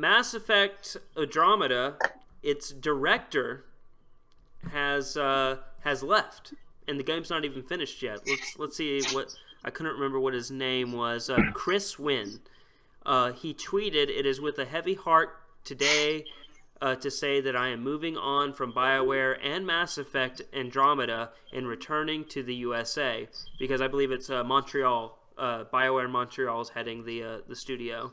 Mass Effect Andromeda, its director has left, and the game's not even finished yet. Let's see what I couldn't remember what his name was. Chris Wynn. He tweeted, "It is with a heavy heart today to say that I am moving on from BioWare and Mass Effect Andromeda and returning to the USA," because I believe it's Montreal. BioWare Montreal is heading the studio.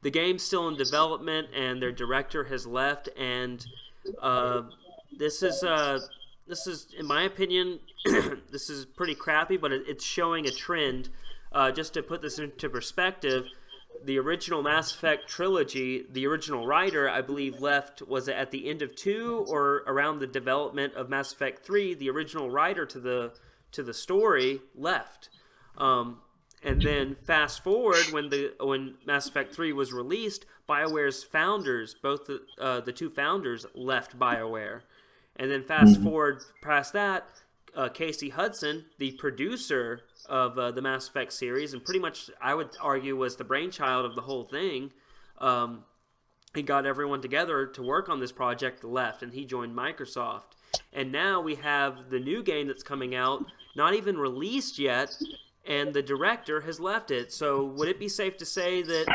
The game's still in development, and their director has left. And this is, in my opinion, this is pretty crappy. But it's showing a trend. Just to put this into perspective, the original Mass Effect trilogy, the original writer, I believe, left, was it at the end of 2 or around the development of Mass Effect 3? The original writer to the story left. And then fast forward, when Mass Effect 3 was released, BioWare's founders, both the two founders, left BioWare. And then fast forward past that, Casey Hudson, the producer of the Mass Effect series, and pretty much I would argue was the brainchild of the whole thing, he got everyone together to work on this project, left, and he joined Microsoft. And now we have the new game that's coming out, not even released yet, and the director has left it. So would it be safe to say that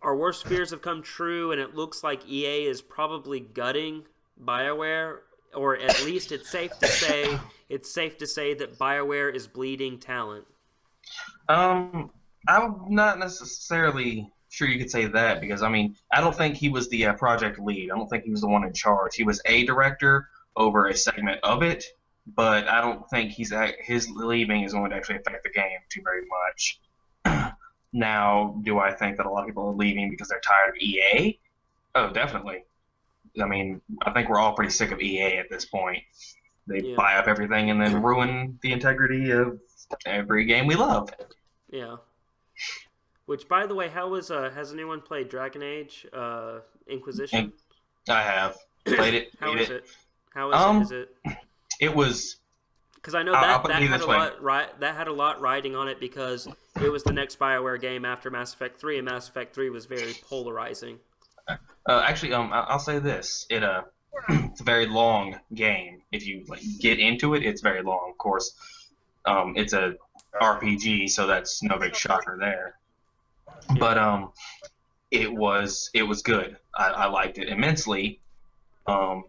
our worst fears have come true, and it looks like EA is probably gutting BioWare, or at least it's safe to say that BioWare is bleeding talent? I'm not necessarily sure you could say that, because I don't think he was the project lead. I don't think he was the one in charge. He was a director over a segment of it, but I don't think his leaving is going to actually affect the game too very much. Now, do I think that a lot of people are leaving because they're tired of EA? Oh, definitely. I think we're all pretty sick of EA at this point. They buy up everything and then ruin the integrity of every game we love. Yeah. Which, by the way, has anyone played Dragon Age Inquisition? I have played it. How is it? How is it? It was, because I know that had a lot riding on it, because it was the next BioWare game after Mass Effect 3, and Mass Effect 3 was very polarizing. Actually, I'll say this: it's a very long game. If you get into it, it's very long. Of course, it's a RPG, so that's no big shocker there. Yeah. But it was good. I liked it immensely.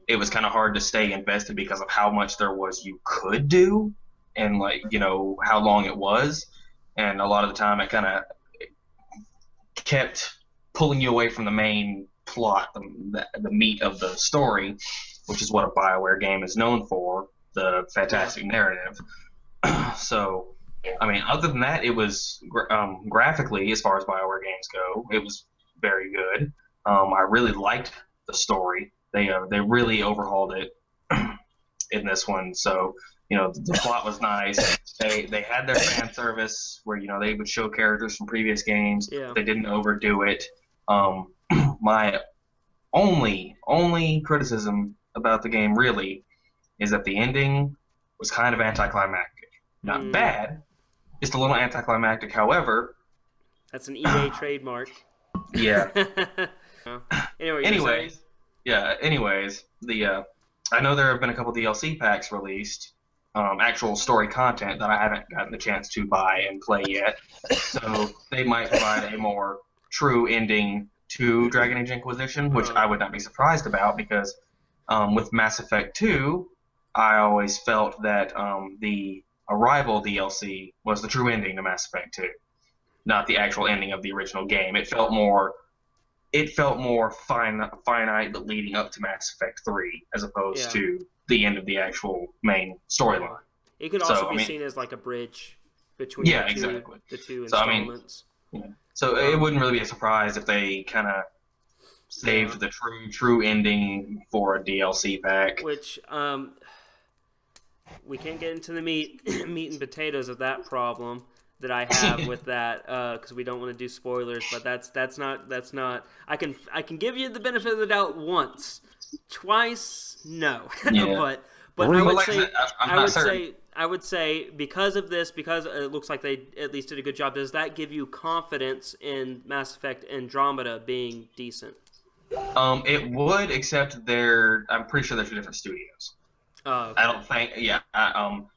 It was kind of hard to stay invested because of how much there was you could do, and how long it was, and a lot of the time it kind of kept pulling you away from the main plot, the meat of the story, which is what a BioWare game is known for, the fantastic narrative. So, other than that, it was graphically, as far as BioWare games go, it was very good. I really liked the story. They really overhauled it in this one. So, the plot was nice. They had their fan service where, they would show characters from previous games. Yeah. They didn't overdo it. My only criticism about the game really is that the ending was kind of anticlimactic. Not bad, just a little anticlimactic. However, that's an EA trademark. Yeah. Anyways, I know there have been a couple DLC packs released, actual story content that I haven't gotten the chance to buy and play yet. So they might provide a more true ending to Dragon Age Inquisition, which I would not be surprised about, because with Mass Effect 2, I always felt that the Arrival DLC was the true ending to Mass Effect 2, not the actual ending of the original game. It felt more finite, but leading up to Mass Effect 3, as opposed to the end of the actual main storyline. It could also be seen as like a bridge between the two installments. So it wouldn't really be a surprise if they kind of saved the true ending for a DLC pack. Which we can't get into the meat and potatoes of that problem that I have with that, because we don't want to do spoilers. But that's not. I can give you the benefit of the doubt once, twice, no. Yeah. but I would say I would say because of this, because it looks like they at least did a good job, does that give you confidence in Mass Effect Andromeda being decent? It would, except I'm pretty sure they're two different studios. Okay. I don't think. Yeah.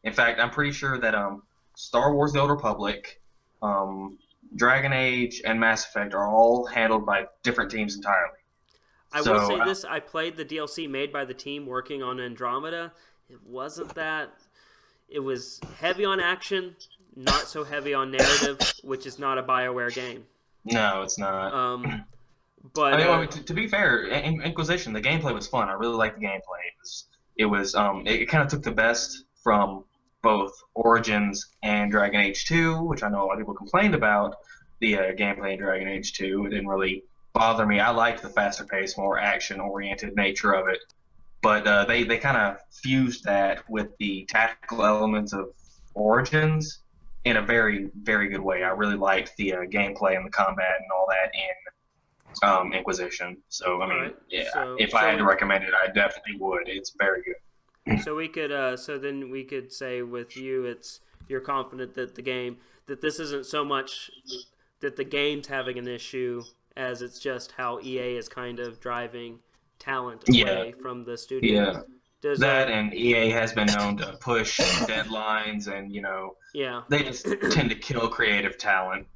In fact, I'm pretty sure that Star Wars: The Old Republic, Dragon Age, and Mass Effect are all handled by different teams entirely. I will say this: I played the DLC made by the team working on Andromeda. It wasn't that. It was heavy on action, not so heavy on narrative, which is not a BioWare game. No, it's not. But I mean, to be fair, Inquisition, the gameplay was fun. I really liked the gameplay. It kind of took the best from both Origins and Dragon Age 2, which I know a lot of people complained about the gameplay in Dragon Age 2. It didn't really bother me. I liked the faster pace, more action-oriented nature of it. But they kind of fused that with the tactical elements of Origins in a very, very good way. I really liked the gameplay and the combat and all that in Inquisition. So, I mean, right. yeah, if I had to recommend it, I definitely would. It's very good. So we could, so then we could say with you, you're confident that that this isn't so much that the game's having an issue as it's just how EA is kind of driving talent away from the studio. Yeah. And EA has been known to push deadlines and, they just tend to kill creative talent.